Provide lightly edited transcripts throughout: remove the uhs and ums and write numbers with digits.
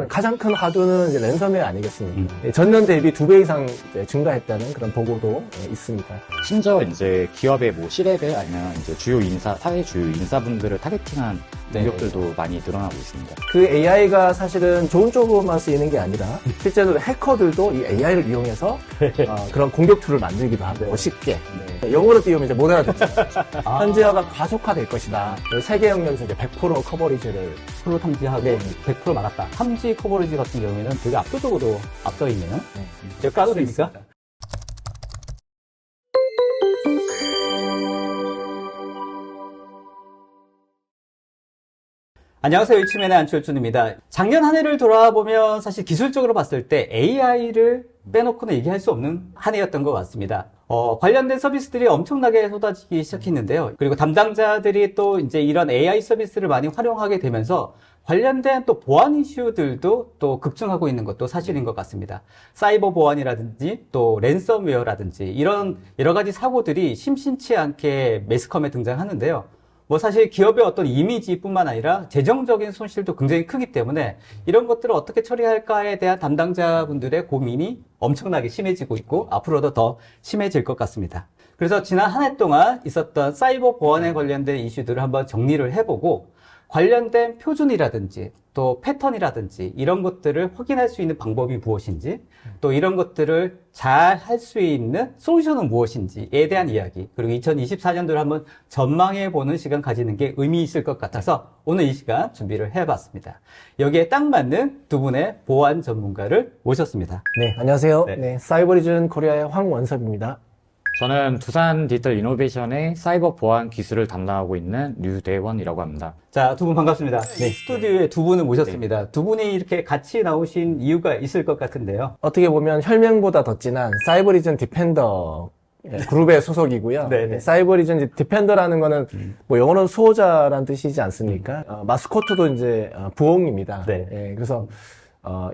가장 큰 화두는 이제 랜섬웨어 아니겠습니까? 전년 대비 2배 이상 이제 증가했다는 그런 보고도 있습니다. 심지어 이제 기업의 뭐 C레벨 아니면 이제 주요 인사, 사회 주요 인사분들을 타겟팅한 공격들도 많이 늘어나고 있습니다. 그 AI가 사실은 좋은 쪽으로만 쓰이는 게 아니라 실제로 해커들도 이 AI를 이용해서 그런 공격 툴을 만들기도 하고 쉽게 영어로 띄우면 이제 못 알아듣잖아요. 현지화가 가속화될 것이다. 세계 영역에서 이제 100% 커버리지를 프로 탐지하고 100% 막았다. 탐지 커버리지 같은 경우에는 되게 압도적으로 앞서 있네요. 제가 까도 됩니까? 안녕하세요. 이치맨의 안철준입니다. 작년 한 해를 돌아보면 사실 기술적으로 봤을 때 AI를 빼놓고는 얘기할 수 없는 한 해였던 것 같습니다. 관련된 서비스들이 엄청나게 쏟아지기 시작했는데요. 그리고 담당자들이 또 이제 이런 AI 서비스를 많이 활용하게 되면서 관련된 또 보안 이슈들도 또 급증하고 있는 것도 사실인 것 같습니다. 사이버 보안이라든지 또 랜섬웨어라든지 이런 여러 가지 사고들이 심심치 않게 매스컴에 등장하는데요. 뭐 사실 기업의 어떤 이미지뿐만 아니라 재정적인 손실도 굉장히 크기 때문에 이런 것들을 어떻게 처리할까에 대한 담당자분들의 고민이 엄청나게 심해지고 있고 앞으로도 더 심해질 것 같습니다. 그래서 지난 한 해 동안 있었던 사이버 보안에 관련된 이슈들을 한번 정리를 해보고 관련된 표준이라든지 또 패턴이라든지 이런 것들을 확인할 수 있는 방법이 무엇인지 또 이런 것들을 잘 할 수 있는 솔루션은 무엇인지에 대한 이야기 그리고 2024년도를 한번 전망해보는 시간 가지는 게 의미 있을 것 같아서 오늘 이 시간 준비를 해봤습니다. 여기에 딱 맞는 두 분의 보안 전문가를 모셨습니다. 네, 안녕하세요. 네, 사이버리즌 코리아의 황원섭입니다. 저는 두산 디지털 이노베이션의 사이버 보안 기술을 담당하고 있는 류대원이라고 합니다. 자, 두 분 반갑습니다. 네, 스튜디오에 두 분을 모셨습니다. 두 분이 이렇게 같이 나오신 이유가 있을 것 같은데요. 어떻게 보면 혈맹보다 더 진한 사이버리즌 디펜더 그룹의 소속이고요. 사이버리즌 디펜더라는 거는 뭐 영어로는 수호자라는 뜻이지 않습니까? 마스코트도 이제 부엉입니다. 그래서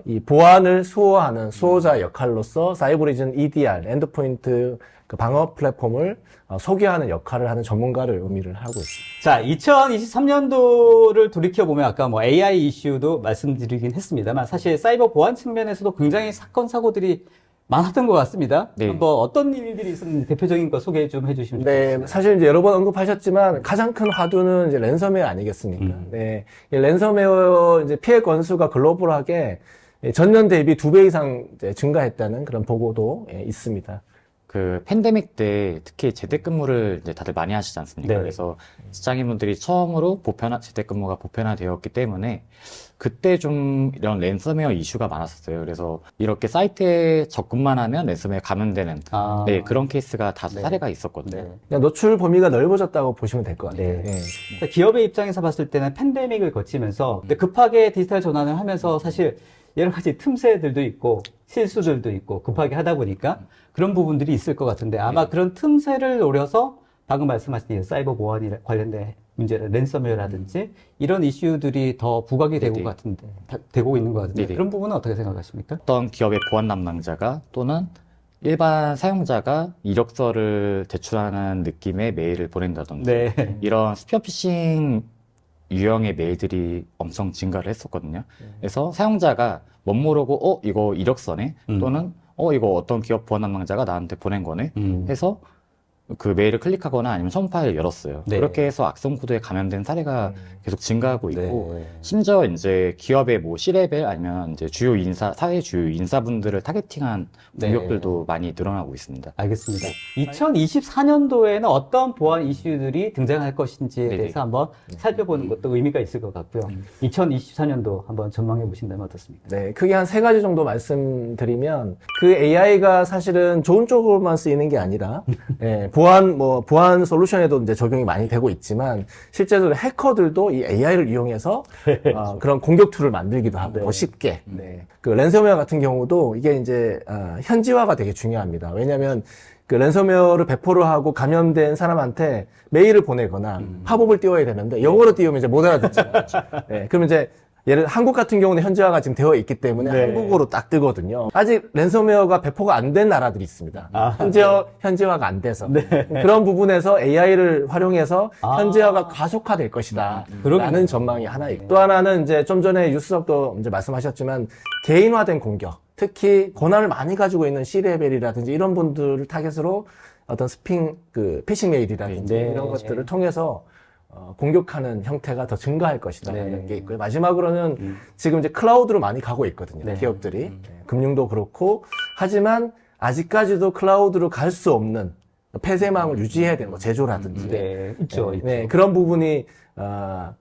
이 보안을 수호하는 수호자 역할로서 사이버리즌 EDR, 엔드포인트 그 방어 플랫폼을 소개하는 역할을 하는 전문가를 의미를 하고 있습니다. 자, 2023년도를 돌이켜보면 아까 뭐 AI 이슈도 말씀드리긴 했습니다만 사실 사이버 보안 측면에서도 굉장히 사건, 사고들이 많았던 것 같습니다. 한번 어떤 일들이 있었는지 대표적인 거 소개 좀 해주시면 좋겠습니다. 네, 사실 이제 여러 번 언급하셨지만 가장 큰 화두는 이제 랜섬웨어 아니겠습니까? 네, 이 랜섬웨어 이제 피해 건수가 글로벌하게 전년 대비 2배 이상 이제 증가했다는 그런 보고도 있습니다. 그 팬데믹 때 특히 재택근무를 이제 다들 많이 하시지 않습니까? 그래서 직장인분들이 처음으로 재택근무가 보편화되었기 때문에 그때 좀 이런 랜섬웨어 이슈가 많았었어요. 그래서 이렇게 사이트에 접근만 하면 랜섬웨어 감염되는 그런 케이스가 다수 사례가 있었거든요. 그냥 노출 범위가 넓어졌다고 보시면 될 것 같아요. 기업의 입장에서 봤을 때는 팬데믹을 거치면서 급하게 디지털 전환을 하면서 사실 여러 가지 틈새들도 있고 실수들도 있고 급하게 하다 보니까 그런 부분들이 있을 것 같은데 아마 그런 틈새를 노려서 방금 말씀하신 사이버 보안이 관련된 문제를 랜섬웨어라든지 이런 이슈들이 더 부각이 되고 있는 것 같은데 그런 부분은 어떻게 생각하십니까? 어떤 기업의 보안 담당자가 또는 일반 사용자가 이력서를 제출하는 느낌의 메일을 보낸다든지 이런 스피어 피싱 유형의 메일들이 엄청 증가를 했었거든요. 그래서 사용자가 멋모르고 이거 이력서네 또는 이거 어떤 기업 보안 담당자가 나한테 보낸 거네 해서 그 메일을 클릭하거나 아니면 첨부 파일을 열었어요. 그렇게 해서 악성 코드에 감염된 사례가 계속 증가하고 있고 심지어 이제 기업의 뭐 C레벨 아니면 이제 주요 인사, 사회 주요 인사분들을 타겟팅한 공격들도 많이 늘어나고 있습니다. 알겠습니다. 2024년도에는 어떤 보안 이슈들이 등장할 것인지에 대해서 한번 살펴보는 것도 의미가 있을 것 같고요. 2024년도 한번 전망해 보신다면 어떻습니까? 네, 크게 한 3가지 정도 말씀드리면 그 AI가 사실은 좋은 쪽으로만 쓰이는 게 아니라 보안 솔루션에도 이제 적용이 많이 되고 있지만 실제로 해커들도 이 AI를 이용해서 그런 공격 툴을 만들기도 하고 쉽게. 그 랜섬웨어 같은 경우도 이게 이제 현지화가 되게 중요합니다. 왜냐하면 그 랜섬웨어를 배포를 하고 감염된 사람한테 메일을 보내거나 팝업을 띄워야 되는데 영어로 띄우면 이제 못 알아듣잖아요. 그러면 이제 한국 같은 경우는 현지화가 지금 되어 있기 때문에 네. 한국어로 딱 뜨거든요. 아직 랜섬웨어가 배포가 안 된 나라들이 있습니다. 현지화가 안 돼서. 그런 부분에서 AI를 활용해서 현지화가 가속화될 것이다. 라는 전망이 하나 있고. 또 하나는 이제 좀 전에 유수석도 이제 말씀하셨지만 개인화된 공격. 특히 권한을 많이 가지고 있는 C레벨이라든지 이런 분들을 타겟으로 어떤 피싱 메일이라든지 이런 것들을 통해서 공격하는 형태가 더 증가할 것이다라는 게 있고요. 마지막으로는 지금 이제 클라우드로 많이 가고 있거든요. 기업들이. 금융도 그렇고. 하지만 아직까지도 클라우드로 갈 수 없는 폐쇄망을 유지해야 되는 뭐 제조라든지. 있죠. 그런 부분이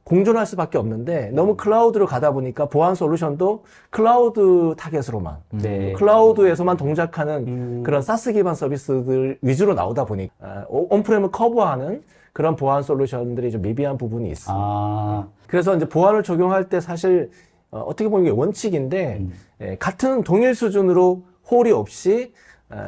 공존할 수밖에 없는데 너무 클라우드로 가다 보니까 보안 솔루션도 클라우드 타겟으로만 클라우드에서만 동작하는 그런 사스 기반 서비스들 위주로 나오다 보니 온프레임을 커버하는 그런 보안 솔루션들이 좀 미비한 부분이 있습니다. 그래서 이제 보안을 적용할 때 사실 어떻게 보면 이게 원칙인데 같은 동일 수준으로 홀이 없이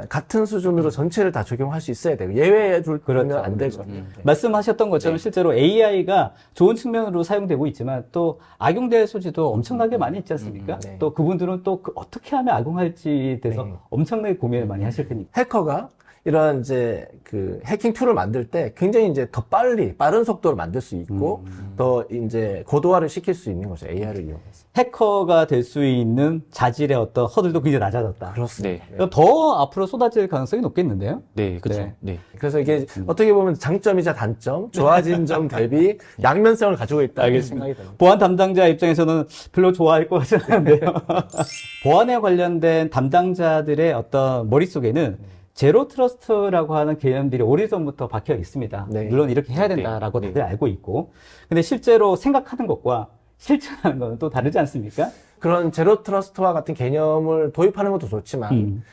같은 수준으로 전체를 다 적용할 수 있어야 돼요. 예외에 두면 안 되거든요. 말씀하셨던 것처럼 실제로 AI가 좋은 측면으로 사용되고 있지만 또 악용될 소지도 엄청나게 많이 있지 않습니까? 또 그분들은 또 어떻게 하면 악용할지에 대해서 엄청나게 고민을 많이 하실 테니까. 해커가 이런 이제 그 해킹 툴을 만들 때 굉장히 이제 더 빠른 속도로 만들 수 있고 더 이제 고도화를 시킬 수 있는 거죠. AI를 이용해서. 해커가 될 수 있는 자질의 어떤 허들도 굉장히 낮아졌다. 그렇습니다. 그럼 더 앞으로 쏟아질 가능성이 높겠는데요? 네, 그렇죠. 네. 그래서 이게 어떻게 보면 장점이자 단점, 좋아진 점 대비 양면성을 가지고 있다는 생각이 듭니다. 보안 담당자 입장에서는 별로 좋아할 것 같지 않은데요. 보안에 관련된 담당자들의 어떤 머릿속에는 제로 트러스트라고 하는 개념들이 오래전부터 박혀 있습니다. 물론 이렇게 해야 된다라고 다들 알고 있고. 근데 실제로 생각하는 것과 실천하는 것은 또 다르지 않습니까? 그런 제로 트러스트와 같은 개념을 도입하는 것도 좋지만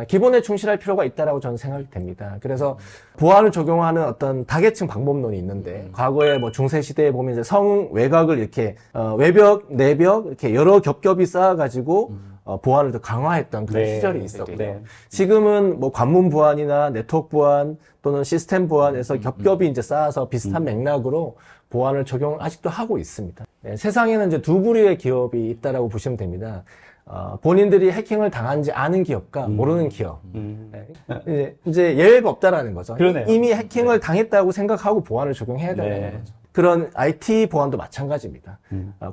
기본에 충실할 필요가 있다라고 저는 생각이 됩니다. 그래서 보안을 적용하는 어떤 다계층 방법론이 있는데 과거에 뭐 중세 시대에 보면 이제 성 외곽을 이렇게 외벽, 내벽 이렇게 여러 겹겹이 쌓아가지고 보안을 더 강화했던 그런 시절이 있었고요. 지금은 뭐 관문 보안이나 네트워크 보안 또는 시스템 보안에서 겹겹이 이제 쌓아서 비슷한 맥락으로 보안을 아직도 하고 있습니다. 세상에는 이제 두 부류의 기업이 있다라고 보시면 됩니다. 본인들이 해킹을 당한지 아는 기업과 모르는 기업. 이제 예외가 없다라는 거죠. 그러네요. 이미 해킹을 당했다고 생각하고 보안을 적용해야 되는 거죠. 그런 IT 보안도 마찬가지입니다.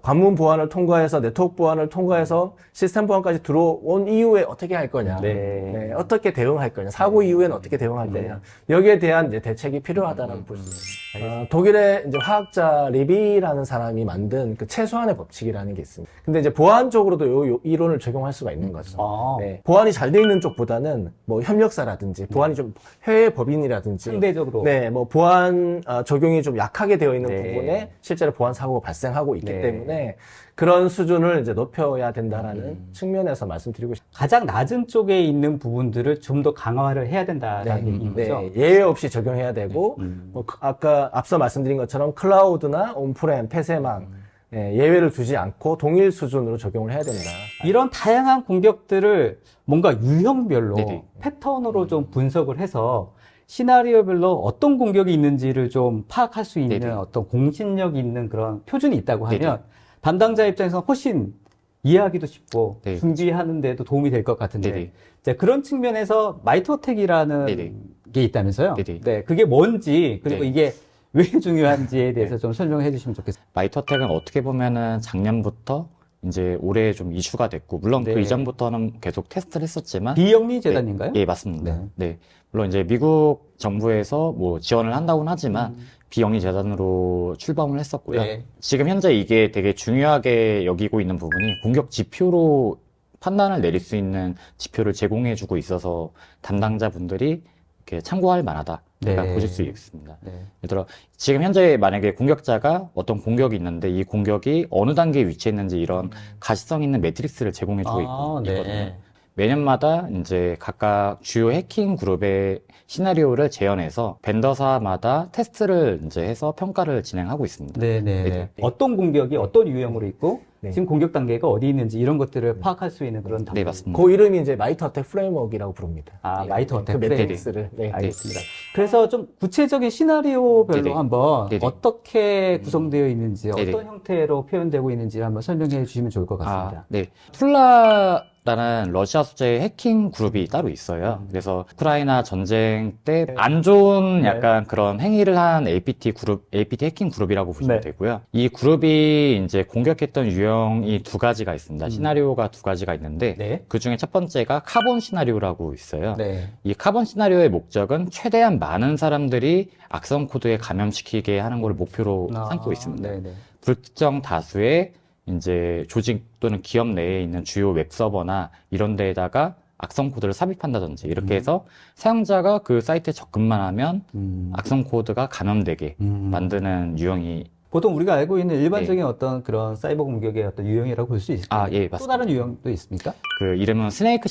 관문 보안을 통과해서 네트워크 보안을 통과해서 시스템 보안까지 들어온 이후에 어떻게 할 거냐, 어떻게 대응할 거냐, 사고 이후에는 어떻게 대응할 거냐, 여기에 대한 이제 대책이 필요하다라고 볼 수 있습니다. 독일의 이제 화학자 리비라는 사람이 만든 그 최소한의 법칙이라는 게 있습니다. 근데 이제 보안적으로도 요 이론을 적용할 수가 있는 거죠. 보안이 잘 돼 있는 쪽보다는 뭐 협력사라든지 보안이 좀 해외 법인이라든지 상대적으로 뭐 보안 적용이 좀 약하게 되어 있는 부분에 실제로 보안 사고가 발생하고 있기 때문에 그런 수준을 이제 높여야 된다라는 측면에서 말씀드리고 싶습니다. 가장 낮은 쪽에 있는 부분들을 좀 더 강화를 해야 된다라는 얘기인 거죠. 예외 없이 적용해야 되고 뭐 아까 앞서 말씀드린 것처럼 클라우드나 온프렘, 폐쇄망 예외를 두지 않고 동일 수준으로 적용을 해야 된다. 이런 다양한 공격들을 뭔가 유형별로 패턴으로 좀 분석을 해서 시나리오별로 어떤 공격이 있는지를 좀 파악할 수 있는 어떤 공신력 있는 그런 표준이 있다고 하면 담당자 입장에서 훨씬 이해하기도 쉽고 준비하는 데도 도움이 될 것 같은데 그런 측면에서 마이토텍이라는 게 있다면서요? 그게 뭔지 그리고 이게 왜 중요한지에 대해서 좀 설명해 주시면 좋겠습니다. 마이토텍은 어떻게 보면은 작년부터 이제 올해 좀 이슈가 됐고, 물론 그 이전부터는 계속 테스트를 했었지만. 비영리 재단인가요? 예, 맞습니다. 물론 이제 미국 정부에서 뭐 지원을 한다고는 하지만 비영리 재단으로 출범을 했었고요. 지금 현재 이게 되게 중요하게 여기고 있는 부분이 공격 지표로 판단을 내릴 수 있는 지표를 제공해주고 있어서 담당자분들이 이렇게 참고할 만하다. 보실 수 있습니다. 예를 들어 지금 현재 만약에 공격자가 어떤 공격이 있는데 이 공격이 어느 단계에 위치했는지 이런 가시성 있는 매트릭스를 제공해주고 있거든요. 매년마다 이제 각각 주요 해킹 그룹의 시나리오를 재현해서 벤더사마다 테스트를 이제 해서 평가를 진행하고 있습니다. 네네. 어떤 공격이 어떤 유형으로 있고 네. 지금 공격 단계가 어디 있는지 이런 것들을 파악할 수 있는 그런 네, 맞습니다. 그 이름이 이제 마이트 어택 프레임워크라고 부릅니다. 아, 마이트 어택 그 프레임. 매트릭스를. 네. 알겠습니다. 그래서 좀 구체적인 시나리오별로 네네. 한번 네네. 어떻게 구성되어 있는지, 네네. 어떤 형태로 표현되고 있는지 한번 설명해 주시면 좋을 것 같습니다. 네. 툴라라는 러시아 소재의 해킹 그룹이 따로 있어요. 그래서 우크라이나 전쟁 때 안 좋은 네. 약간 그런 행위를 한 APT 그룹, APT 해킹 그룹이라고 보시면 네. 되고요. 이 그룹이 이제 공격했던 유형이 두 가지가 있습니다. 시나리오가 두 가지가 있는데 네. 그 중에 첫 번째가 카본 시나리오라고 있어요. 네. 이 카본 시나리오의 목적은 최대한 많은 사람들이 악성 코드에 감염시키게 하는 걸 목표로 삼고 있습니다. 네네. 불특정 다수의 이제 조직 또는 기업 내에 있는 주요 웹 서버나 이런 데에다가 악성 코드를 삽입한다든지 이렇게 해서 사용자가 그 사이트에 접근만 하면 악성 코드가 감염되게 만드는 유형이 보통 우리가 알고 있는 일반적인 어떤 그런 사이버 공격의 어떤 유형이라고 볼 수 있을까요? 예, 또 맞습니다. 다른 유형도 있습니까? 그 이름은 스네이크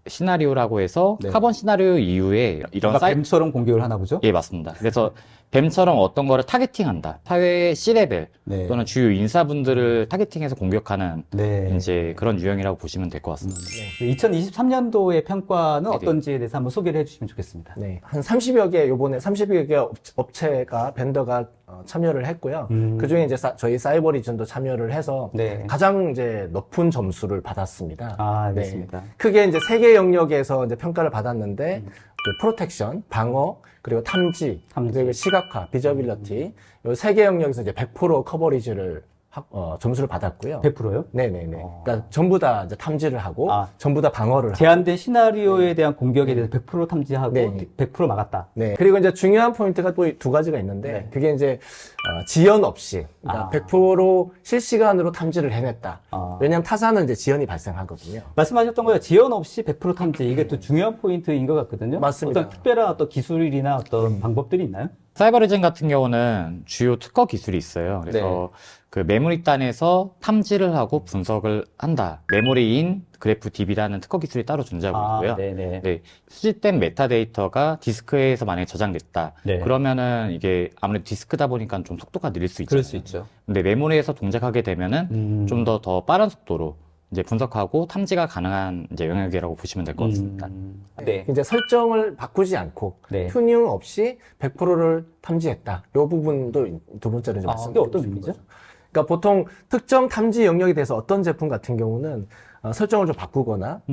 시나리오라고 해서 네. 카본 시나리오 이후에 이런 뭔가 사이트 뱀처럼 공격을 하나 보죠? 예, 맞습니다. 그래서 뱀처럼 어떤 거를 타겟팅한다. 사회의 C레벨 네. 또는 주요 인사분들을 타겟팅해서 공격하는 네. 이제 그런 유형이라고 보시면 될 것 같습니다. 2023년도의 평가는 네네. 어떤지에 대해서 한번 소개를 해주시면 좋겠습니다. 네. 한 30여 개, 요번에 30여 개 업체가, 벤더가 참여를 했고요. 그 중에 이제 저희 사이버 리전도 참여를 해서 네. 가장 이제 높은 점수를 받았습니다. 아, 알겠습니다. 크게 이제 세 개 영역에서 이제 평가를 받았는데, 그 프로텍션, 방어, 그리고 탐지, 그리고 시각화, 비저빌러티, 이 세 개 영역에서 이제 100% 커버리지를 점수를 받았고요. 100%요? 네네네. 그러니까 전부 다 이제 탐지를 하고, 아. 전부 다 방어를 하고. 제한된 시나리오에 대한 공격에 대해서 100% 탐지하고 네. 100% 막았다. 네. 그리고 이제 중요한 포인트가 또 두 가지가 있는데, 네. 그게 이제, 지연 없이, 그러니까 아. 100% 실시간으로 탐지를 해냈다. 아. 왜냐하면 타사는 이제 지연이 발생하거든요. 말씀하셨던 거예요. 지연 없이 100% 탐지. 이게 또 중요한 포인트인 것 같거든요. 맞습니다. 어떤 특별한 어떤 기술이나 어떤 방법들이 있나요? 사이버리즌 같은 경우는 주요 특허 기술이 있어요. 그래서 그 메모리단에서 탐지를 하고 분석을 한다. 메모리인 그래프 DB라는 특허 기술이 따로 존재하고 있고요. 네네. 네, 수집된 메타데이터가 디스크에서 만약에 저장됐다. 네. 그러면은 이게 아무래도 디스크다 보니까 좀 속도가 느릴 수 있잖아요. 그럴 수 있죠. 근데 메모리에서 동작하게 되면은 좀 더 빠른 속도로 이제 분석하고 탐지가 가능한 이제 영역이라고 보시면 될 것 같습니다. 네. 이제 설정을 바꾸지 않고, 네. 튜닝 없이 100%를 탐지했다. 이 부분도 두 번째로 이제 아, 말씀드리고 그게 어떤 싶은 의미죠? 거죠. 그러니까 보통 특정 탐지 영역에 대해서 어떤 제품 같은 경우는 설정을 좀 바꾸거나,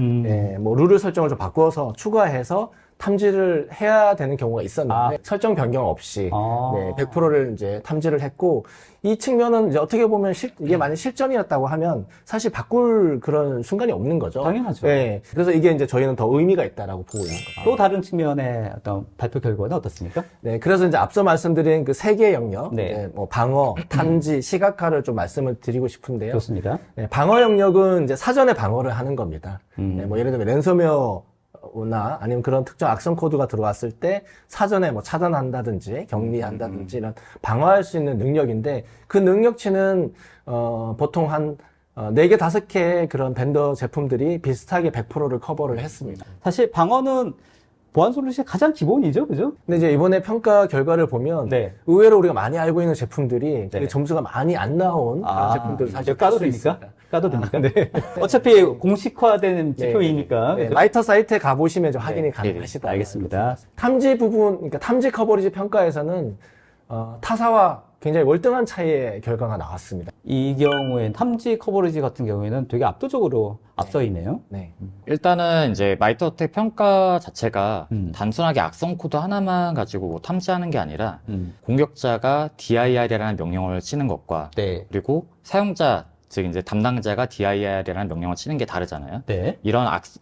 뭐 룰을 설정을 좀 바꿔서 추가해서 탐지를 해야 되는 경우가 있었는데 설정 변경 없이 100%를 이제 탐지를 했고, 이 측면은 이제 어떻게 보면 이게 만약 실전이었다고 하면 사실 바꿀 그런 순간이 없는 거죠. 당연하죠. 네. 그래서 이게 이제 저희는 더 의미가 있다라고 보고 있는 거죠. 또 다른 측면의 어떤 발표 결과는 어떻습니까? 네, 그래서 이제 앞서 말씀드린 그 세 개 영역, 네. 네, 뭐 방어, 탐지, 시각화를 좀 말씀을 드리고 싶은데요. 좋습니다. 네, 방어 영역은 이제 사전에 방어를 하는 겁니다. 네, 뭐 예를 들면 랜섬웨어나 아니면 그런 특정 악성 코드가 들어왔을 때 사전에 뭐 차단한다든지 격리한다든지 이런 방어할 수 있는 능력인데, 그 능력치는 보통 한 4개, 5개의 그런 벤더 제품들이 비슷하게 100%를 커버를 했습니다. 사실 방어는 보안 솔루션의 가장 기본이죠, 그죠? 근데 이제 이번에 평가 결과를 보면 네. 의외로 우리가 많이 알고 있는 제품들이 네. 점수가 많이 안 나온 그런 제품들 사실 까도 볼수 됩니까? 있습니다. 까도 됩니까? 네. 어차피 공식화된 지표이니까. 네, 그죠? 라이터 사이트에 가보시면 좀 확인이 가능하시다. 알겠습니다. 탐지 부분, 그러니까 탐지 커버리지 평가에서는 타사와 굉장히 월등한 차이의 결과가 나왔습니다. 이 경우엔 탐지 커버리지 같은 경우에는 되게 압도적으로 앞서 있네요. 네. 일단은 이제 마이트 어택 평가 자체가 단순하게 악성 코드 하나만 가지고 뭐 탐지하는 게 아니라 공격자가 dir이라는 명령어를 치는 것과 네. 그리고 사용자 즉 이제 담당자가 dir이라는 명령어를 치는 게 다르잖아요. 네.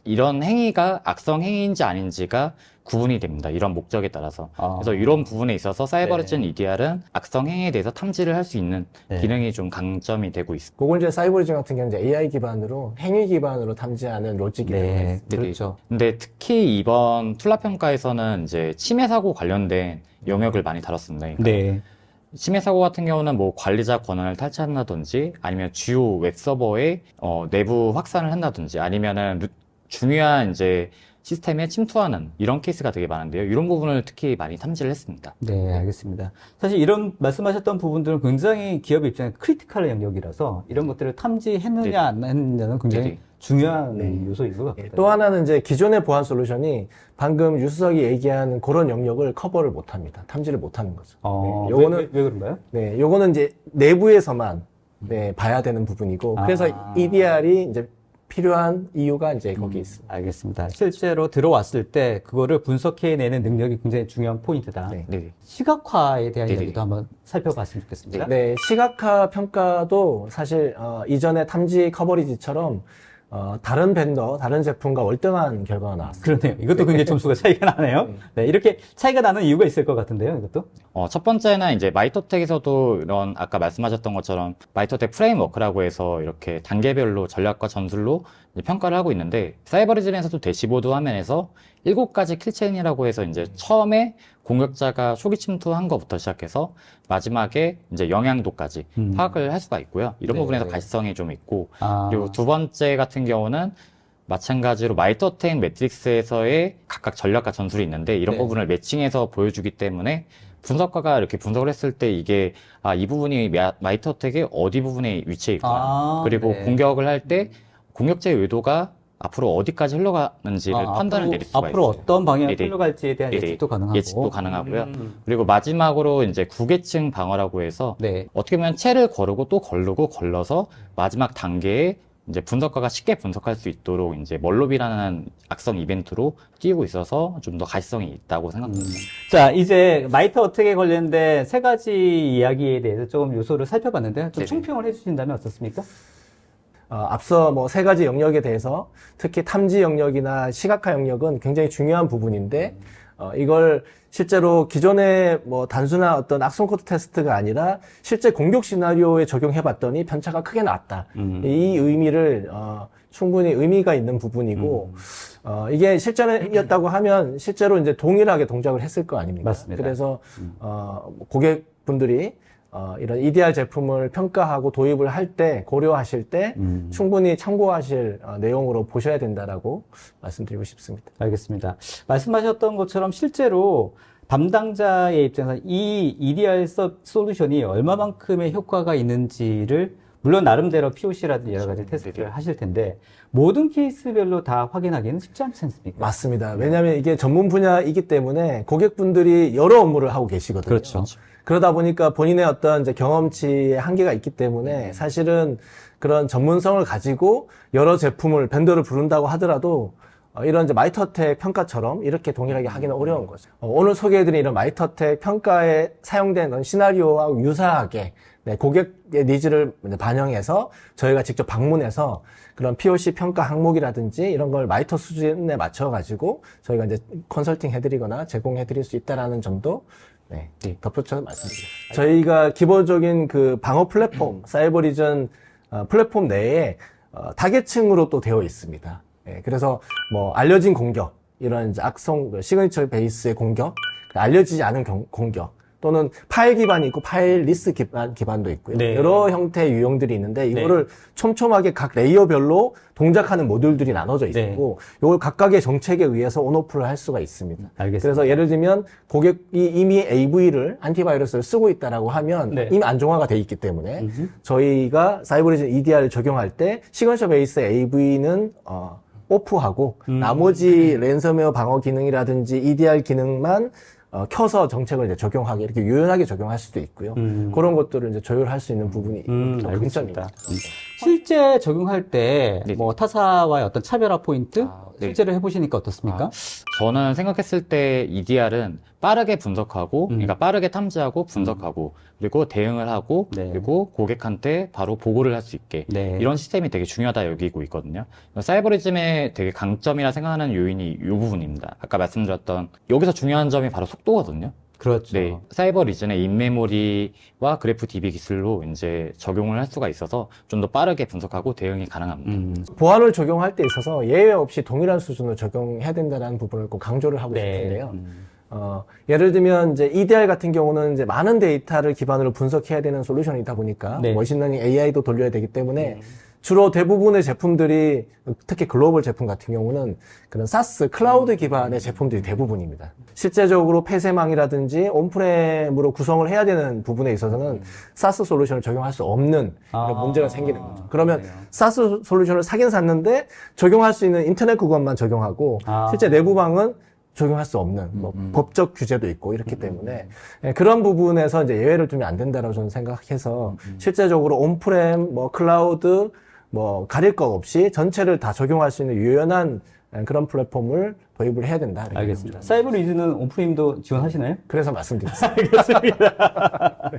이런 행위가 악성 행위인지 아닌지가 구분이 됩니다. 이런 목적에 따라서. 그래서 이런 부분에 있어서 사이버리즌 EDR은 악성 행위에 대해서 탐지를 할 수 있는 기능이 좀 강점이 되고 있습니다. 그걸 이제 사이버리즘 같은 경우는 이제 AI 기반으로, 행위 기반으로 탐지하는 로직이 네. 그렇죠. 근데 특히 이번 툴라 평가에서는 이제 침해 사고 관련된 영역을 많이 다뤘습니다. 그러니까 네. 침해 사고 같은 경우는 뭐 관리자 권한을 탈취한다든지 아니면 주요 웹 서버의 내부 확산을 한다든지 아니면은 중요한 이제 시스템에 침투하는 이런 케이스가 되게 많은데요. 이런 부분을 특히 많이 탐지를 했습니다. 네, 알겠습니다. 사실 이런 말씀하셨던 부분들은 굉장히 기업 입장에 크리티컬 영역이라서 이런 것들을 탐지했느냐 네네. 안 했느냐는 굉장히 네네. 중요한 요소인 것 같아요. 또 하나는 이제 기존의 보안 솔루션이 방금 유수석이 얘기하는 그런 영역을 커버를 못 합니다. 탐지를 못 하는 거죠. 네, 요거는, 왜 그런가요? 네, 요거는 이제 내부에서만 네, 봐야 되는 부분이고, 그래서 EDR이 이제 필요한 이유가 이제 거기에 있습니다. 알겠습니다. 실제로 들어왔을 때 그거를 분석해내는 능력이 굉장히 중요한 포인트다. 네. 네. 시각화에 대한 네네. 이야기도 한번 살펴봤으면 좋겠습니다. 네, 시각화 평가도 사실 이전의 탐지 커버리지처럼 다른 벤더, 다른 제품과 월등한 결과가 나왔습니다. 그러네요. 이것도 굉장히 점수가 차이가 나네요. 네, 이렇게 차이가 나는 이유가 있을 것 같은데요, 이것도? 첫 번째는 이제 마이터텍에서도 이런 아까 말씀하셨던 것처럼 마이터텍 프레임워크라고 해서 이렇게 단계별로 전략과 전술로 이제 평가를 하고 있는데 사이버리즘에서도 대시보드 화면에서 7가지 킬체인이라고 해서 이제 처음에 공격자가 초기 침투한 것부터 시작해서 마지막에 이제 영향도까지 파악을 할 수가 있고요. 이런 네. 부분에서 가시성이 좀 있고 그리고 두 번째 같은 경우는 마찬가지로 마이터텍 매트릭스에서의 각각 전략과 전술이 있는데 이런 네. 부분을 매칭해서 보여주기 때문에 분석가가 이렇게 분석을 했을 때 이게 이 부분이 마이터텍의 어디 부분에 위치해 있구나. 그리고 네. 공격을 할 때 공격자의 의도가 앞으로 어디까지 흘러가는지를 판단을 내릴 수가 앞으로 있어요. 어떤 방향으로 네네. 흘러갈지에 대한 네네. 예측도 가능하고. 예측도 가능하고요. 그리고 마지막으로 이제 구계층 방어라고 해서 네. 어떻게 보면 채를 거르고 또 걸르고 걸러서 마지막 단계에 이제 분석가가 쉽게 분석할 수 있도록 이제 멀로비라는 악성 이벤트로 띄우고 있어서 좀 더 가시성이 있다고 생각합니다. 자, 이제 마이터 어택에 관련된 세 가지 이야기에 대해서 조금 요소를 살펴봤는데 좀 네네. 총평을 해주신다면 어떻습니까? 앞서 뭐 세 가지 영역에 대해서 특히 탐지 영역이나 시각화 영역은 굉장히 중요한 부분인데 이걸 실제로 기존의 뭐 단순한 어떤 악성 코드 테스트가 아니라 실제 공격 시나리오에 적용해 봤더니 편차가 크게 났다. 이 의미를 충분히 의미가 있는 부분이고 이게 실전이었다고 하면 실제로 이제 동일하게 동작을 했을 거 아닙니까? 맞습니다. 그래서 고객분들이 이런 EDR 제품을 평가하고 도입을 할 때, 고려하실 때 충분히 참고하실 내용으로 보셔야 된다라고 말씀드리고 싶습니다. 알겠습니다. 말씀하셨던 것처럼 실제로 담당자의 입장에서 이 EDR 솔루션이 얼마만큼의 효과가 있는지를 물론 나름대로 POC라든지 여러 가지 테스트를 하실 텐데 모든 케이스별로 다 확인하기는 쉽지 않지 않습니까? 맞습니다. 왜냐하면 이게 전문 분야이기 때문에 고객분들이 여러 업무를 하고 계시거든요. 그렇죠. 그러다 보니까 본인의 어떤 이제 경험치의 한계가 있기 때문에 사실은 그런 전문성을 가지고 여러 제품을 벤더를 부른다고 하더라도 이런 이제 마이터텍 평가처럼 이렇게 동일하게 하기는 어려운 거죠. 오늘 소개해드린 이런 마이터텍 평가에 사용된 시나리오와 유사하게 고객의 니즈를 반영해서 저희가 직접 방문해서 그런 POC 평가 항목이라든지 이런 걸 마이터 수준에 맞춰가지고 저희가 이제 컨설팅 해드리거나 제공해드릴 수 있다라는 점도 덧붙여서 말씀드리겠습니다. 저희가 기본적인 그 방어 플랫폼, 사이버리전 플랫폼 내에 타겟층으로 또 되어 있습니다. 그래서 뭐 알려진 공격, 이런 이제 악성 시그니처 베이스의 공격, 알려지지 않은 공격, 또는 파일 기반이 있고 파일 리스 기반도 있고요. 네. 여러 형태의 유형들이 있는데 이거를 촘촘하게 각 레이어별로 동작하는 모듈들이 나눠져 있고 이걸 각각의 정책에 의해서 온오프를 할 수가 있습니다. 알겠습니다. 그래서 예를 들면 고객이 이미 AV를 안티바이러스를 쓰고 있다라고 하면 이미 안정화가 돼 있기 때문에 저희가 사이버리즌 EDR을 적용할 때 시그니처 베이스 AV는 오프하고 나머지 랜섬웨어 방어 기능이라든지 EDR 기능만 켜서 정책을 이제 적용하게 이렇게 유연하게 적용할 수도 있고요. 그런 것들을 이제 조율할 수 있는 부분이 강점입니다. 실제 적용할 때 네. 뭐 타사와의 어떤 차별화 포인트 네. 실제로 해보시니까 어떻습니까? 저는 생각했을 때 EDR은 빠르게 분석하고, 그러니까 빠르게 탐지하고 분석하고, 그리고 대응을 하고, 그리고 고객한테 바로 보고를 할 수 있게 이런 시스템이 되게 중요하다 여기고 있거든요. 사이버리즘의 되게 강점이라 생각하는 요인이 이 부분입니다. 아까 말씀드렸던 여기서 중요한 점이 바로 속도거든요. 그렇죠. 네, 사이버 리전의 인메모리와 그래프 DB 기술로 이제 적용을 할 수가 있어서 좀 더 빠르게 분석하고 대응이 가능합니다. 보안을 적용할 때 있어서 예외 없이 동일한 수준으로 적용해야 된다는 부분을 꼭 강조를 하고 싶은데요. 예를 들면 이제 EDR 같은 경우는 이제 많은 데이터를 기반으로 분석해야 되는 솔루션이다 보니까 머신러닝 AI도 돌려야 되기 때문에 주로 대부분의 제품들이 특히 글로벌 제품 같은 경우는 그런 사스 클라우드 기반의 제품들이 대부분입니다. 실제적으로 폐쇄망이라든지 온프렘으로 구성을 해야 되는 부분에 있어서는 사스 솔루션을 적용할 수 없는 그런 문제가 생기는 거죠. 그러면 그래요. 사스 솔루션을 사긴 샀는데 적용할 수 있는 인터넷 구간만 적용하고 실제 내부방은 적용할 수 없는 뭐 법적 규제도 있고 이렇기 때문에 그런 부분에서 이제 예외를 두면 안 된다라고 저는 생각해서 실제적으로 온프렘 뭐 클라우드 뭐 가릴 것 없이 전체를 다 적용할 수 있는 유연한 그런 플랫폼을 도입을 해야 된다. 이렇게 알겠습니다. 생각합니다. 사이버 리즈는 온프레임도 지원하시나요? 그래서 말씀드렸습니다. 알겠습니다.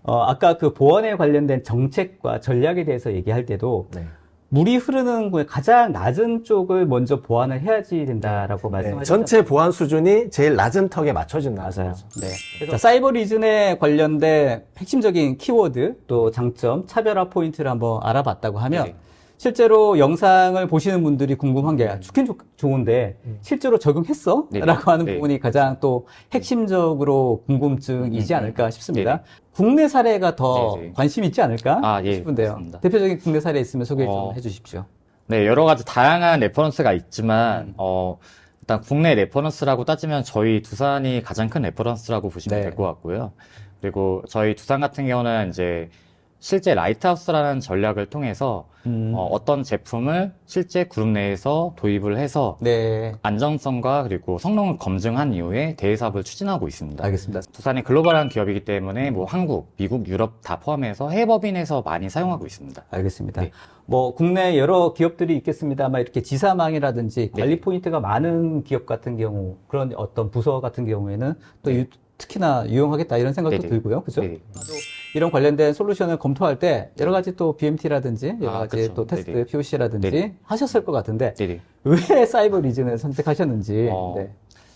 아까 그 보안에 관련된 정책과 전략에 대해서 얘기할 때도 네. 물이 흐르는 곳에 가장 낮은 쪽을 먼저 보완을 해야지 된다라고 네, 말씀하셨죠. 전체 보안 수준이 제일 낮은 턱에 맞춰진다. 맞아요. 네. 그래서 사이버 리즌에 관련된 핵심적인 키워드 또 장점, 차별화 포인트를 한번 알아봤다고 하면 네. 실제로 영상을 보시는 분들이 궁금한 게 좋긴 좋은데 실제로 적용했어? 네. 라고 하는 네. 부분이 가장 또 핵심적으로 궁금증이지 않을까 싶습니다. 네. 국내 사례가 더 네, 네. 관심 있지 않을까 예, 싶은데요. 맞습니다. 대표적인 국내 사례 있으면 소개 좀 해주십시오. 네, 여러 가지 다양한 레퍼런스가 있지만, 일단 국내 레퍼런스라고 따지면 저희 두산이 가장 큰 레퍼런스라고 보시면 네. 될 것 같고요. 그리고 저희 두산 같은 경우는 이제 실제 라이트하우스라는 전략을 통해서 어떤 제품을 실제 그룹 내에서 도입을 해서 네. 안정성과 그리고 성능을 검증한 이후에 대외 사업을 추진하고 있습니다. 알겠습니다. 두산이 글로벌한 기업이기 때문에 뭐 한국, 미국, 유럽 다 포함해서 해외 법인에서 많이 사용하고 있습니다. 알겠습니다. 네. 뭐 국내 여러 기업들이 있겠습니다만 이렇게 지사망이라든지 관리 포인트가 많은 기업 같은 경우 그런 어떤 부서 같은 경우에는 또 특히나 유용하겠다 이런 생각도 네네. 들고요. 그죠? 네네. 이런 관련된 솔루션을 검토할 때 여러 가지 또 BMT라든지 여러 가지 그렇죠. 또 테스트 네네. POC라든지 네네. 하셨을 것 같은데 네네. 왜 사이버 리즌을 선택하셨는지. 네.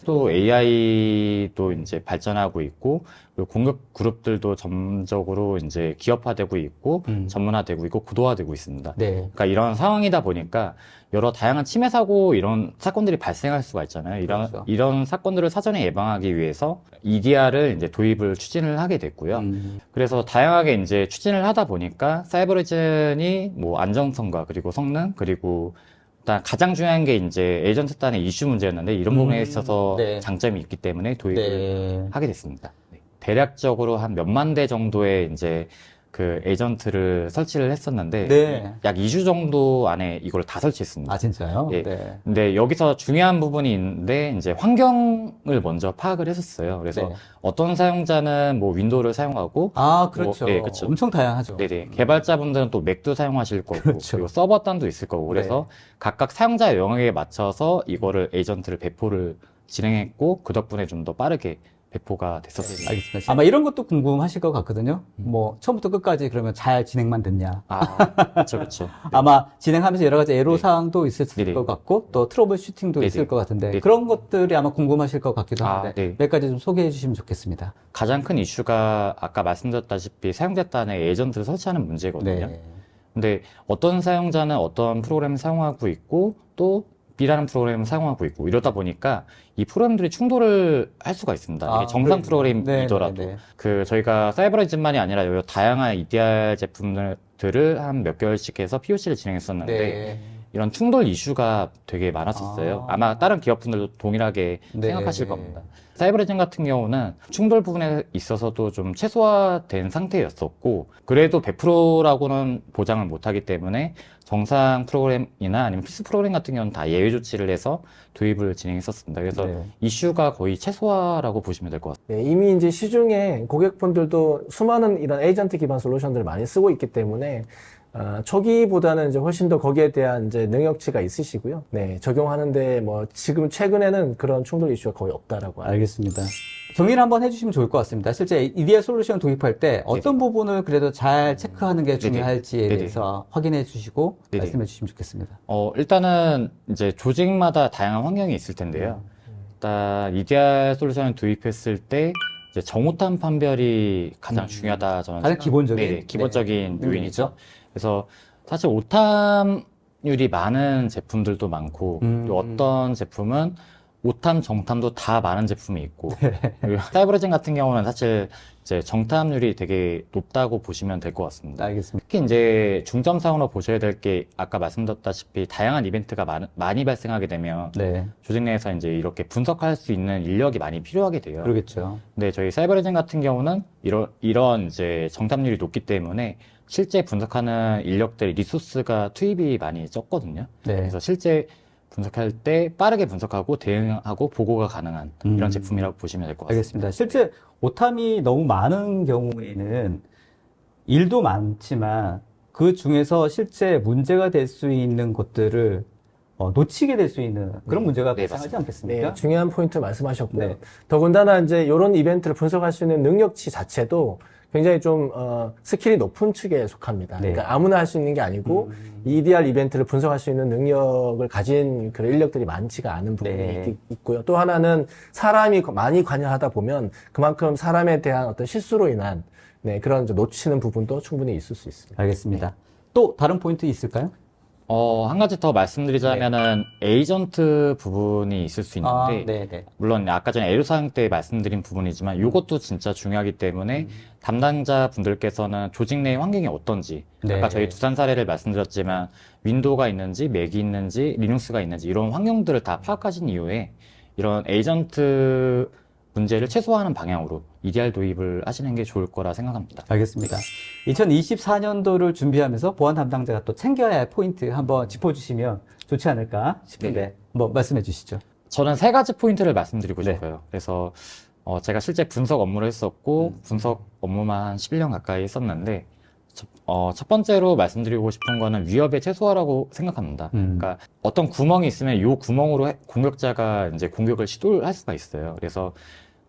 또 AI도 이제 발전하고 있고, 그리고 공급 그룹들도 점적으로 이제 기업화되고 있고, 전문화되고 있고, 구도화되고 있습니다. 네. 그러니까 이런 상황이다 보니까 여러 다양한 침해 사고 이런 사건들이 발생할 수가 있잖아요. 그렇죠. 이런 사건들을 사전에 예방하기 위해서 EDR을 이제 도입을 추진을 하게 됐고요. 그래서 다양하게 이제 추진을 하다 보니까 사이버리즌이 뭐 안정성과 그리고 성능 그리고 일단 가장 중요한 게 이제 에이전트 단의 이슈 문제였는데 이런 부분에 있어서 네. 장점이 있기 때문에 도입을 네. 하게 됐습니다. 대략적으로 한 몇만 대 정도의 이제 그 에이전트를 설치를 했었는데 네. 약 2주 정도 안에 이걸 다 설치했습니다. 아, 진짜요? 예. 네. 근데 여기서 중요한 부분이 있는데 이제 환경을 먼저 파악을 했었어요. 그래서 네. 어떤 사용자는 뭐 윈도우를 사용하고 아, 그렇죠. 네, 그렇죠. 엄청 다양하죠. 네네. 개발자분들은 또 맥도 사용하실 거고, 그렇죠. 그리고 서버 단도 있을 거고, 그래서 각각 사용자 영역에 맞춰서 이거를 에이전트를 배포를 진행했고, 그 덕분에 좀 더 빠르게 배포가 됐었습니다. 알겠습니다. 아마 이런 것도 궁금하실 것 같거든요. 뭐 처음부터 끝까지 그러면 잘 진행만 됐냐? 그렇죠, 그렇죠. 아마 진행하면서 여러 가지 애로사항도 있을 네네. 것 같고 또 트러블 슈팅도 네네. 있을 것 같은데 네네. 그런 것들이 아마 궁금하실 것 같기도 한데 네. 몇 가지 좀 소개해 주시면 좋겠습니다. 가장 큰 이슈가 아까 말씀드렸다시피 사용자 단에 에이전트를 설치하는 문제거든요. 네. 근데 어떤 사용자는 어떤 프로그램을 사용하고 있고 또 B라는 프로그램을 사용하고 있고 이러다 보니까 이 프로그램들이 충돌을 할 수가 있습니다. 이게 정상 프로그램이더라도 네. 그 저희가 사이버리즌만이 아니라 여러 다양한 EDR 제품들을 한 몇 개월씩 해서 POC를 진행했었는데 네. 이런 충돌 이슈가 되게 많았었어요. 아마 다른 기업분들도 동일하게 네. 생각하실 겁니다. 사이버리즌 같은 경우는 충돌 부분에 있어서도 좀 최소화된 상태였었고 그래도 100%라고는 보장을 못하기 때문에 정상 프로그램이나 아니면 필수 프로그램 같은 경우는 다 예외 조치를 해서 도입을 진행했었습니다. 그래서 네. 이슈가 거의 최소화라고 보시면 될 것 같습니다. 네, 이미 이제 시중에 고객분들도 수많은 이런 에이전트 기반 솔루션들을 많이 쓰고 있기 때문에 초기보다는 이제 훨씬 더 거기에 대한 이제 능력치가 있으시고요. 네, 적용하는데 뭐 지금 최근에는 그런 충돌 이슈가 거의 없다라고 알겠습니다. 정리를 한번 해주시면 좋을 것 같습니다. 실제 EDR 솔루션 도입할 때 어떤 부분을 그래도 잘 체크하는 게 중요할지에 네네. 대해서 확인해 주시고 네네. 말씀해 주시면 좋겠습니다. 일단은 이제 조직마다 다양한 환경이 있을 텐데요. 일단 EDR 솔루션을 도입했을 때 이제 정오탄 판별이 가장 중요하다 저는 가장 기본적인? 네, 기본적인 네. 요인이죠. 그래서 사실 오탐률이 많은 제품들도 많고 또 어떤 제품은 오탐, 정탐도 다 많은 제품이 있고 그리고 사이버리즌 같은 경우는 사실 이제 정탐률이 되게 높다고 보시면 될 것 같습니다. 알겠습니다. 특히 이제 중점상으로 보셔야 될 게 아까 말씀드렸다시피 다양한 이벤트가 많이 발생하게 되면 네. 조직 내에서 이제 이렇게 분석할 수 있는 인력이 많이 필요하게 돼요. 그러겠죠. 근데 저희 사이버레진 같은 경우는 이런 이제 정답률이 높기 때문에 실제 분석하는 인력들 리소스가 투입이 많이 적거든요. 네. 그래서 실제 분석할 때 빠르게 분석하고 대응하고 보고가 가능한 이런 제품이라고 보시면 될 것 같습니다. 알겠습니다. 실제 오탐이 너무 많은 경우에는 일도 많지만 그 중에서 실제 문제가 될 수 있는 것들을 놓치게 될 수 있는 그런 문제가 네, 발생하지 맞습니다. 않겠습니까? 네, 중요한 포인트 말씀하셨고요. 네. 더군다나 이제 이런 이벤트를 분석할 수 있는 능력치 자체도 굉장히 좀 스킬이 높은 축에 속합니다. 네. 그러니까 아무나 할 수 있는 게 아니고 EDR 이벤트를 분석할 수 있는 능력을 가진 그런 인력들이 많지가 않은 부분이 네. 있고요. 또 하나는 사람이 많이 관여하다 보면 그만큼 사람에 대한 어떤 실수로 인한 그런 이제 놓치는 부분도 충분히 있을 수 있습니다. 알겠습니다. 또 다른 포인트 있을까요? 한 가지 더 말씀드리자면은 에이전트 부분이 있을 수 있는데 네. 물론 아까 전에 애로사항 때 말씀드린 부분이지만 이것도 진짜 중요하기 때문에 담당자 분들께서는 조직 내 환경이 어떤지 네. 아까 저희 두산 사례를 말씀드렸지만 윈도우가 있는지 맥이 있는지 리눅스가 있는지 이런 환경들을 다 파악하신 이후에 이런 에이전트 문제를 최소화하는 방향으로 EDR 도입을 하시는 게 좋을 거라 생각합니다. 알겠습니다. 2024년도를 준비하면서 보안 담당자가 또 챙겨야 할 포인트 한번 짚어주시면 좋지 않을까 싶은데 네. 한번 말씀해 주시죠. 저는 세 가지 포인트를 말씀드리고 네. 싶어요. 그래서 제가 실제 분석 업무를 했었고 분석 업무만 한 11년 가까이 했었는데 첫 번째로 말씀드리고 싶은 거는 위협의 최소화라고 생각합니다. 그러니까 어떤 구멍이 있으면 이 구멍으로 공격자가 이제 공격을 시도를 할 수가 있어요. 그래서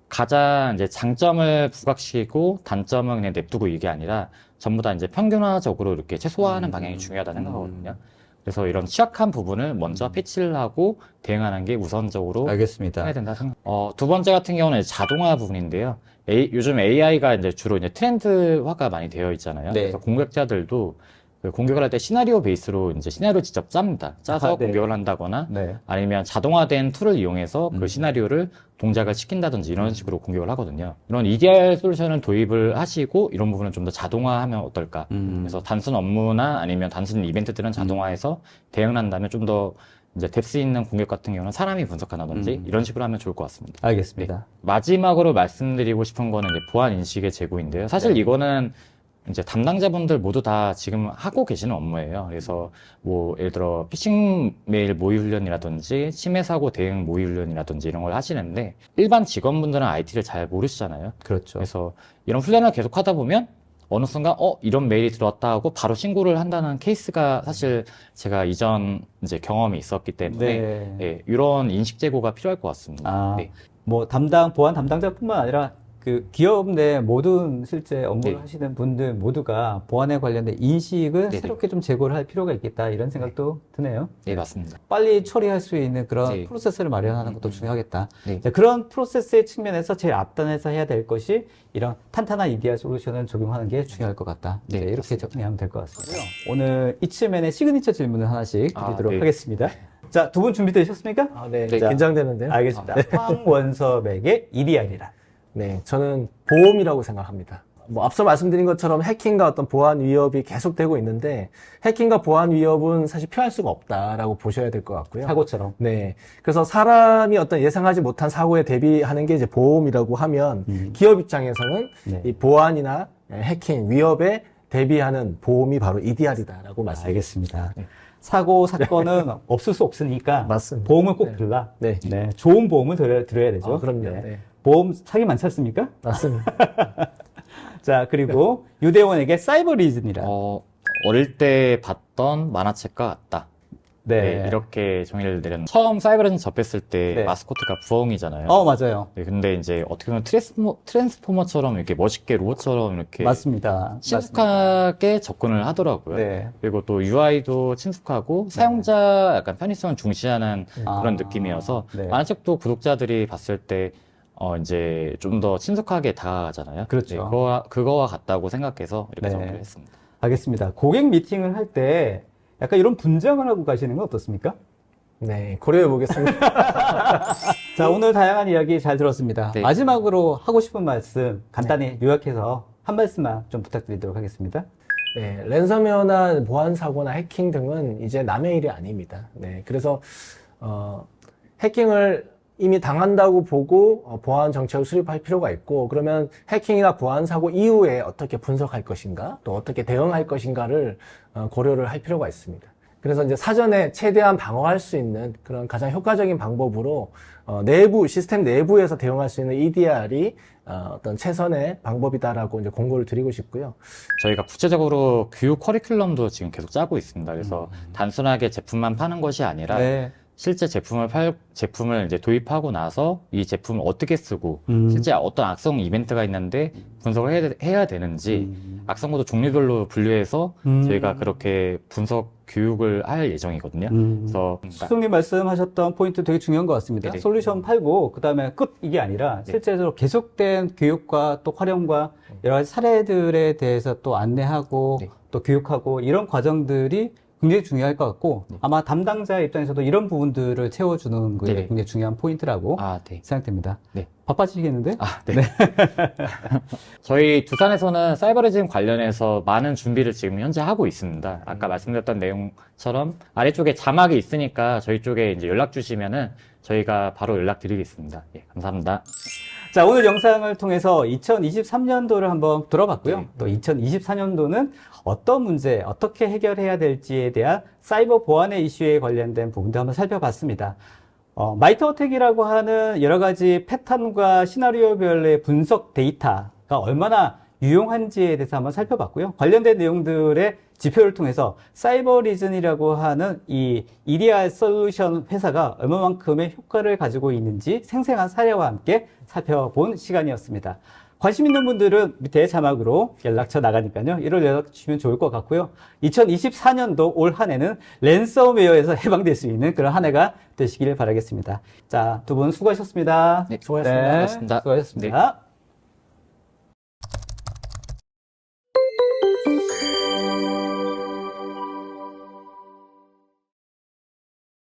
가장 이제 장점을 부각시키고 단점은 그냥 냅두고 이게 아니라 전부 다 이제 평균화적으로 이렇게 최소화하는 방향이 중요하다 생각하거든요. 그래서 이런 취약한 부분을 먼저 패치를 하고 대응하는 게 우선적으로 알겠습니다. 해야 된다 생각. 두 번째 같은 경우는 이제 자동화 부분인데요. 요즘 AI가 이제 주로 이제 트렌드화가 많이 되어 있잖아요. 네. 그래서 공격자들도 그 공격을 할 때 시나리오 베이스로 이제 시나리오 직접 짭니다. 짜서 네. 공격을 한다거나 네. 아니면 자동화된 툴을 이용해서 그 시나리오를 동작을 시킨다든지 이런 식으로 공격을 하거든요. 이런 EDR 솔루션을 도입을 하시고 이런 부분을 좀 더 자동화하면 어떨까. 그래서 단순 업무나 아니면 단순 이벤트들은 자동화해서 대응을 한다면 좀 더 이제 뎁스 있는 공격 같은 경우는 사람이 분석한다든지 이런 식으로 하면 좋을 것 같습니다. 알겠습니다. 마지막으로 말씀드리고 싶은 거는 이제 보안 인식의 제고인데요. 사실 이거는 이제 담당자분들 모두 다 지금 하고 계시는 업무예요. 그래서 뭐 예를 들어 피싱 메일 모의 훈련이라든지 침해 사고 대응 모의 훈련이라든지 이런 걸 하시는데 일반 직원분들은 IT를 잘 모르시잖아요. 그렇죠. 그래서 이런 훈련을 계속 하다 보면 어느 순간 이런 메일이 들어왔다 하고 바로 신고를 한다는 케이스가 사실 제가 이전 이제 경험이 있었기 때문에 네. 예, 이런 인식 제고가 필요할 것 같습니다. 네. 뭐 보안 담당자뿐만 아니라 그 기업 내 모든 실제 업무를 네. 하시는 분들 모두가 보안에 관련된 인식을 네네. 새롭게 좀 제고를 할 필요가 있겠다 이런 생각도 드네요. 네, 맞습니다. 빨리 처리할 수 있는 그런 네. 프로세스를 마련하는 것도 중요하겠다. 네. 자, 그런 프로세스의 측면에서 제일 앞단에서 해야 될 것이 이런 탄탄한 EDR 솔루션을 적용하는 게 중요할 것 같다. 네, 이렇게 맞습니다. 정리하면 될 것 같습니다. 오늘 이츠맨의 시그니처 질문을 하나씩 드리도록 네. 하겠습니다. 자, 두 분 준비되셨습니까? 네, 네. 긴장되는데요. 알겠습니다. 황원섭에게 EDR이란. 네, 저는 보험이라고 생각합니다. 뭐 앞서 말씀드린 것처럼 해킹과 어떤 보안 위협이 계속되고 있는데 해킹과 보안 위협은 사실 피할 수가 없다라고 보셔야 될 것 같고요. 사고처럼. 네. 그래서 사람이 어떤 예상하지 못한 사고에 대비하는 게 이제 보험이라고 하면 기업 입장에서는 네. 이 보안이나 해킹 위협에 대비하는 보험이 바로 EDR이다라고 말씀드립니다. 알겠습니다. 사고, 사건은 없을 수 없으니까 맞습니다. 보험을 꼭 들라. 네. 좋은 보험을 들어야 되죠. 그럼요. 네. 네. 보험 사기 많지 않습니까? 맞습니다. 자, 그리고 유대원에게 사이버 리즌이란. 어릴 때 봤던 만화책과 같다. 네, 이렇게 정의를 내렸는데 처음 사이버레진 접했을 때 네. 마스코트가 부엉이잖아요. 맞아요. 네, 근데 이제 어떻게 보면 트랜스포머처럼 이렇게 멋있게 로봇처럼 이렇게 맞습니다. 친숙하게 접근을 하더라고요. 네. 그리고 또 UI도 친숙하고 사용자 약간 편의성을 중시하는 아, 그런 느낌이어서 네. 만화책도 구독자들이 봤을 때 이제 좀 더 친숙하게 다가가잖아요. 그렇죠. 네, 그거와 같다고 생각해서 이렇게 네. 정리를 했습니다. 알겠습니다. 고객 미팅을 할 때 약간 이런 분장을 하고 가시는 건 어떻습니까? 네, 고려해 보겠습니다. 자, 오늘 다양한 이야기 잘 들었습니다. 네. 마지막으로 하고 싶은 말씀 간단히 요약해서 한 말씀만 좀 부탁드리도록 하겠습니다. 네, 랜섬웨어나 보안 사고나 해킹 등은 이제 남의 일이 아닙니다. 네, 그래서 해킹을 이미 당한다고 보고 보안 정책을 수립할 필요가 있고, 그러면 해킹이나 보안 사고 이후에 어떻게 분석할 것인가, 또 어떻게 대응할 것인가를 고려를 할 필요가 있습니다. 그래서 이제 사전에 최대한 방어할 수 있는 그런 가장 효과적인 방법으로 내부 시스템 내부에서 대응할 수 있는 EDR이 어떤 최선의 방법이다라고 이제 공고를 드리고 싶고요. 저희가 구체적으로 교육 커리큘럼도 지금 계속 짜고 있습니다. 그래서 단순하게 제품만 파는 것이 아니라 네. 실제 제품을 이제 도입하고 나서 이 제품을 어떻게 쓰고 실제 어떤 악성 이벤트가 있는데 분석을 해야 되는지 악성코드 종류별로 분류해서 저희가 그렇게 분석 교육을 할 예정이거든요. 그래서 수석님 말씀하셨던 포인트 되게 중요한 것 같습니다. 네네. 솔루션 팔고 그다음에 끝 이게 아니라 실제로 계속된 교육과 또 활용과 여러 가지 사례들에 대해서 또 안내하고 네. 또 교육하고 이런 과정들이 굉장히 중요할 것 같고 아마 담당자 입장에서도 이런 부분들을 채워주는 게 네네. 굉장히 중요한 포인트라고 네. 생각됩니다. 네. 바빠지시겠는데? 네. 저희 두산에서는 사이버리즘 관련해서 많은 준비를 지금 현재 하고 있습니다. 아까 말씀드렸던 내용처럼 아래쪽에 자막이 있으니까 저희 쪽에 이제 연락 주시면은 저희가 바로 연락 드리겠습니다. 예, 감사합니다. 자, 오늘 영상을 통해서 2023년도를 한번 돌아봤고요. 또 2024년도는 어떤 문제, 어떻게 해결해야 될지에 대한 사이버 보안의 이슈에 관련된 부분도 한번 살펴봤습니다. 마이터어택이라고 하는 여러 가지 패턴과 시나리오별의 분석 데이터가 얼마나 유용한지에 대해서 한번 살펴봤고요. 관련된 내용들의 지표를 통해서 사이버리즌이라고 하는 이 EDR 솔루션 회사가 얼마만큼의 효과를 가지고 있는지 생생한 사례와 함께 살펴본 시간이었습니다. 관심 있는 분들은 밑에 자막으로 연락처 나가니까요. 이를 연락 주시면 좋을 것 같고요. 2024년도 올 한 해는 랜섬웨어에서 해방될 수 있는 그런 한 해가 되시길 바라겠습니다. 자, 두 분 수고하셨습니다. 네, 수고하셨습니다. 고맙습니다. 수고하셨습니다.